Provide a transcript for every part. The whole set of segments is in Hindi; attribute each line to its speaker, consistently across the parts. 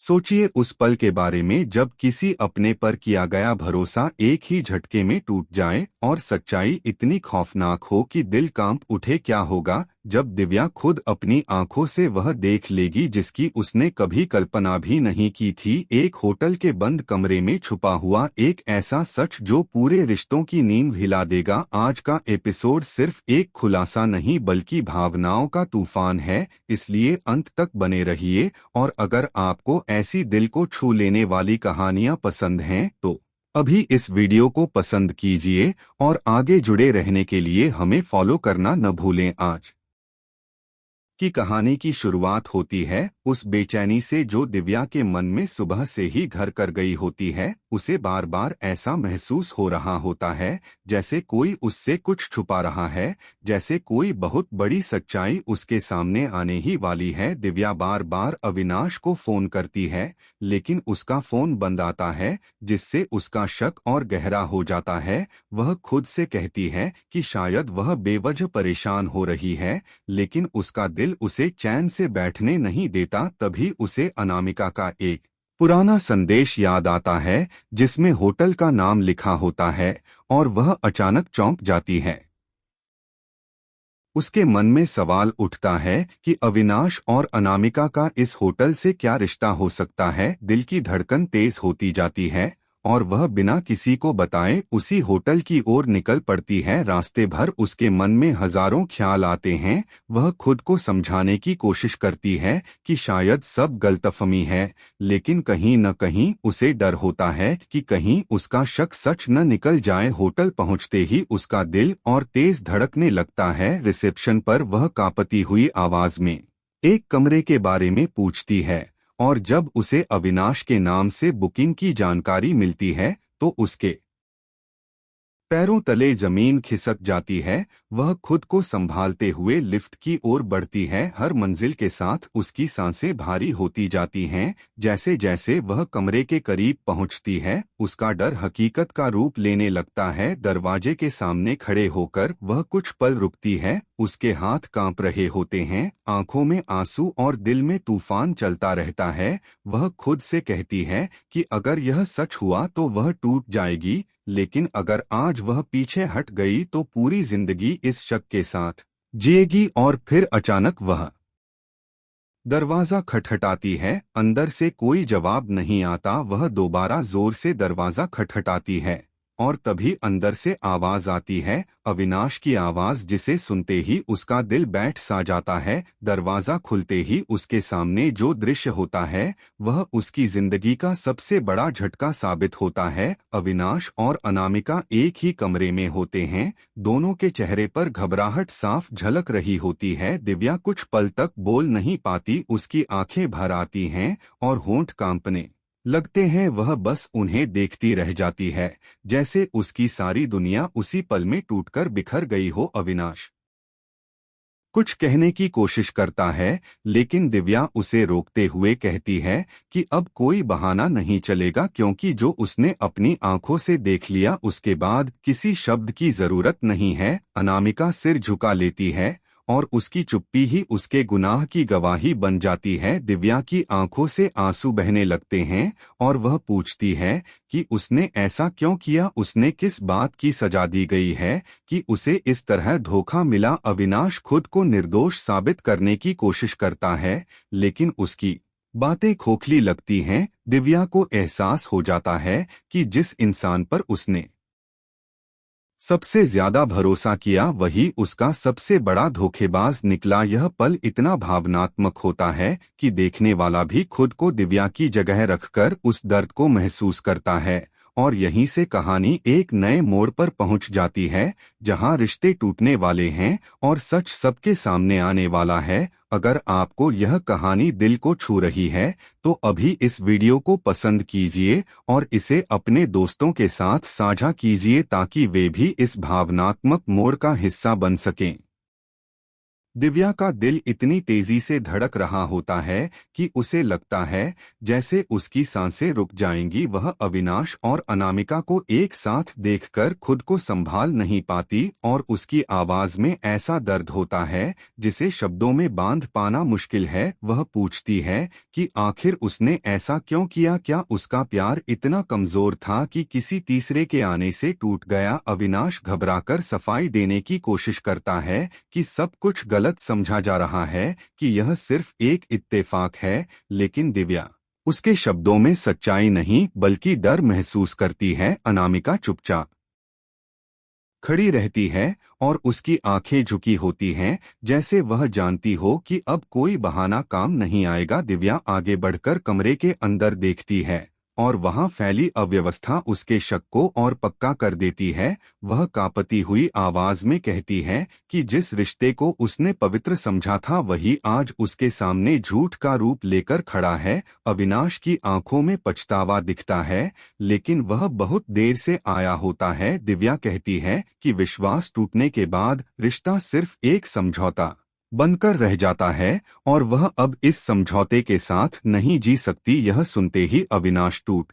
Speaker 1: सोचिए उस पल के बारे में जब किसी अपने पर किया गया भरोसा एक ही झटके में टूट जाए और सच्चाई इतनी खौफनाक हो कि दिल कांप उठे। क्या होगा जब दिव्या खुद अपनी आंखों से वह देख लेगी जिसकी उसने कभी कल्पना भी नहीं की थी। एक होटल के बंद कमरे में छुपा हुआ एक ऐसा सच जो पूरे रिश्तों की नींव हिला देगा। आज का एपिसोड सिर्फ एक खुलासा नहीं बल्कि भावनाओं का तूफान है, इसलिए अंत तक बने रहिए। और अगर आपको ऐसी दिल को छू लेने वाली कहानियां पसंद हैं तो अभी इस वीडियो को पसंद कीजिए और आगे जुड़े रहने के लिए हमें फॉलो करना न भूलें। आज की कहानी की शुरुआत होती है उस बेचैनी से जो दिव्या के मन में सुबह से ही घर कर गई होती है। उसे बार बार ऐसा महसूस हो रहा होता है जैसे कोई उससे कुछ छुपा रहा है, जैसे कोई बहुत बड़ी सच्चाई उसके सामने आने ही वाली है। दिव्या बार बार अविनाश को फोन करती है लेकिन उसका फोन बंद आता है, जिससे उसका शक और गहरा हो जाता है। वह खुद से कहती है कि शायद वह बेवजह परेशान हो रही है, लेकिन उसका दिल उसे चैन से बैठने नहीं देता। तभी उसे अनामिका का एक पुराना संदेश याद आता है जिसमें होटल का नाम लिखा होता है और वह अचानक चौंक जाती है। उसके मन में सवाल उठता है कि अविनाश और अनामिका का इस होटल से क्या रिश्ता हो सकता है। दिल की धड़कन तेज होती जाती है और वह बिना किसी को बताए उसी होटल की ओर निकल पड़ती है। रास्ते भर उसके मन में हजारों ख्याल आते हैं। वह खुद को समझाने की कोशिश करती है कि शायद सब गलतफहमी है, लेकिन कहीं न कहीं उसे डर होता है कि कहीं उसका शक सच न निकल जाए। होटल पहुंचते ही उसका दिल और तेज धड़कने लगता है। रिसेप्शन पर वह कांपती हुई आवाज में एक कमरे के बारे में पूछती है और जब उसे अविनाश के नाम से बुकिंग की जानकारी मिलती है तो उसके पैरों तले जमीन खिसक जाती है। वह खुद को संभालते हुए लिफ्ट की ओर बढ़ती है। हर मंजिल के साथ उसकी सांसें भारी होती जाती हैं। जैसे जैसे वह कमरे के करीब पहुंचती है उसका डर हकीकत का रूप लेने लगता है। दरवाजे के सामने खड़े होकर वह कुछ पल रुकती है। उसके हाथ कांप रहे होते हैं, आंखों में आंसू और दिल में तूफान चलता रहता है। वह खुद से कहती है कि अगर यह सच हुआ तो वह टूट जाएगी, लेकिन अगर आज वह पीछे हट गई तो पूरी जिंदगी इस शक के साथ जिएगी। और फिर अचानक वह दरवाजा खटखटाती है। अंदर से कोई जवाब नहीं आता। वह दोबारा जोर से दरवाजा खटखटाती है और तभी अंदर से आवाज आती है, अविनाश की आवाज, जिसे सुनते ही उसका दिल बैठ सा जाता है। दरवाजा खुलते ही उसके सामने जो दृश्य होता है वह उसकी जिंदगी का सबसे बड़ा झटका साबित होता है। अविनाश और अनामिका एक ही कमरे में होते हैं। दोनों के चेहरे पर घबराहट साफ झलक रही होती है। दिव्या कुछ पल तक बोल नहीं पाती, उसकी आंखें भर आती हैं और होंठ कांपने लगते हैं। वह बस उन्हें देखती रह जाती है जैसे उसकी सारी दुनिया उसी पल में टूटकर बिखर गई हो। अविनाश कुछ कहने की कोशिश करता है लेकिन दिव्या उसे रोकते हुए कहती है कि अब कोई बहाना नहीं चलेगा, क्योंकि जो उसने अपनी आंखों से देख लिया उसके बाद किसी शब्द की जरूरत नहीं है। अनामिका सिर झुका लेती है और उसकी चुप्पी ही उसके गुनाह की गवाही बन जाती है। दिव्या की आंखों से आंसू बहने लगते हैं और वह पूछती है कि उसने ऐसा क्यों किया, उसने किस बात की सजा दी गई है कि उसे इस तरह धोखा मिला। अविनाश खुद को निर्दोष साबित करने की कोशिश करता है लेकिन उसकी बातें खोखली लगती हैं। दिव्या को एहसास हो जाता है कि जिस इंसान पर उसने सबसे ज्यादा भरोसा किया वही उसका सबसे बड़ा धोखेबाज निकला। यह पल इतना भावनात्मक होता है कि देखने वाला भी खुद को दिव्या की जगह रखकर उस दर्द को महसूस करता है। और यहीं से कहानी एक नए मोड़ पर पहुंच जाती है, जहां रिश्ते टूटने वाले हैं और सच सबके सामने आने वाला है। अगर आपको यह कहानी दिल को छू रही है तो अभी इस वीडियो को पसंद कीजिए और इसे अपने दोस्तों के साथ साझा कीजिए ताकि वे भी इस भावनात्मक मोड़ का हिस्सा बन सकें। दिव्या का दिल इतनी तेजी से धड़क रहा होता है कि उसे लगता है जैसे उसकी सांसें रुक जाएंगी। वह अविनाश और अनामिका को एक साथ देखकर खुद को संभाल नहीं पाती और उसकी आवाज में ऐसा दर्द होता है जिसे शब्दों में बांध पाना मुश्किल है। वह पूछती है कि आखिर उसने ऐसा क्यों किया, क्या उसका प्यार इतना कमजोर था कि किसी तीसरे के आने से टूट गया। अविनाश घबराकर सफाई देने की कोशिश करता है कि सब कुछ गलत समझा जा रहा है, कि यह सिर्फ एक इत्तेफाक है, लेकिन दिव्या उसके शब्दों में सच्चाई नहीं बल्कि डर महसूस करती है। अनामिका चुपचाप खड़ी रहती है और उसकी आंखें झुकी होती हैं, जैसे वह जानती हो कि अब कोई बहाना काम नहीं आएगा। दिव्या आगे बढ़कर कमरे के अंदर देखती है और वहां फैली अव्यवस्था उसके शक को और पक्का कर देती है। वह कांपती हुई आवाज में कहती है कि जिस रिश्ते को उसने पवित्र समझा था वही आज उसके सामने झूठ का रूप लेकर खड़ा है। अविनाश की आंखों में पछतावा दिखता है, लेकिन वह बहुत देर से आया होता है। दिव्या कहती है कि विश्वास टूटने के बाद रिश्ता सिर्फ एक समझौता बनकर रह जाता है और वह अब इस समझौते के साथ नहीं जी सकती। यह सुनते ही अविनाश टूट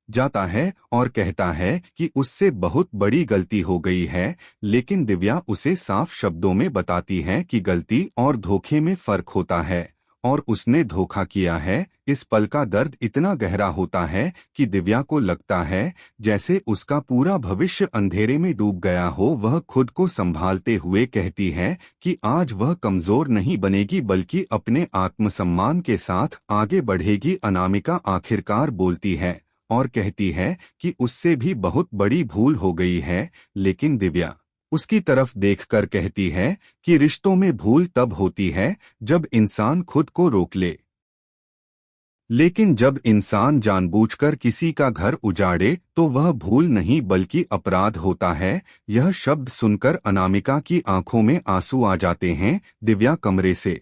Speaker 1: जाता है और कहता है कि उससे बहुत बड़ी गलती हो गई है, लेकिन दिव्या उसे साफ शब्दों में बताती है कि गलती और धोखे में फर्क होता है और उसने धोखा किया है। इस पल का दर्द इतना गहरा होता है कि दिव्या को लगता है जैसे उसका पूरा भविष्य अंधेरे में डूब गया हो। वह खुद को संभालते हुए कहती है कि आज वह कमजोर नहीं बनेगी बल्कि अपने आत्मसम्मान के साथ आगे बढ़ेगी। अनामिका आखिरकार बोलती है और कहती है कि उससे भी बहुत बड़ी भूल हो गई है, लेकिन दिव्या उसकी तरफ देखकर कहती है कि रिश्तों में भूल तब होती है जब इंसान खुद को रोक ले, लेकिन जब इंसान जानबूझकर किसी का घर उजाड़े तो वह भूल नहीं बल्कि अपराध होता है। यह शब्द सुनकर अनामिका की आंखों में आंसू आ जाते हैं। दिव्या कमरे से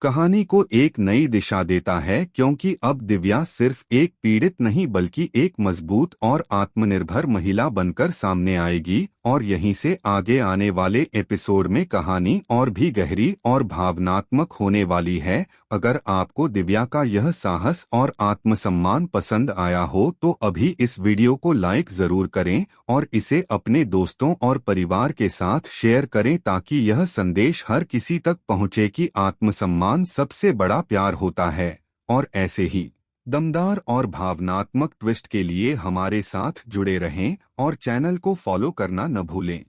Speaker 1: कहानी को एक नई दिशा देता है, क्योंकि अब दिव्या सिर्फ एक पीड़ित नहीं बल्कि एक मजबूत और आत्मनिर्भर महिला बनकर सामने आएगी। और यहीं से आगे आने वाले एपिसोड में कहानी और भी गहरी और भावनात्मक होने वाली है। अगर आपको दिव्या का यह साहस और आत्मसम्मान पसंद आया हो तो अभी इस वीडियो को लाइक जरूर करें और इसे अपने दोस्तों और परिवार के साथ शेयर करें ताकि यह संदेश हर किसी तक पहुंचे कि आत्मसम्मान सबसे बड़ा प्यार होता है। और ऐसे ही दमदार और भावनात्मक ट्विस्ट के लिए हमारे साथ जुड़े रहें और चैनल को फॉलो करना न भूलें।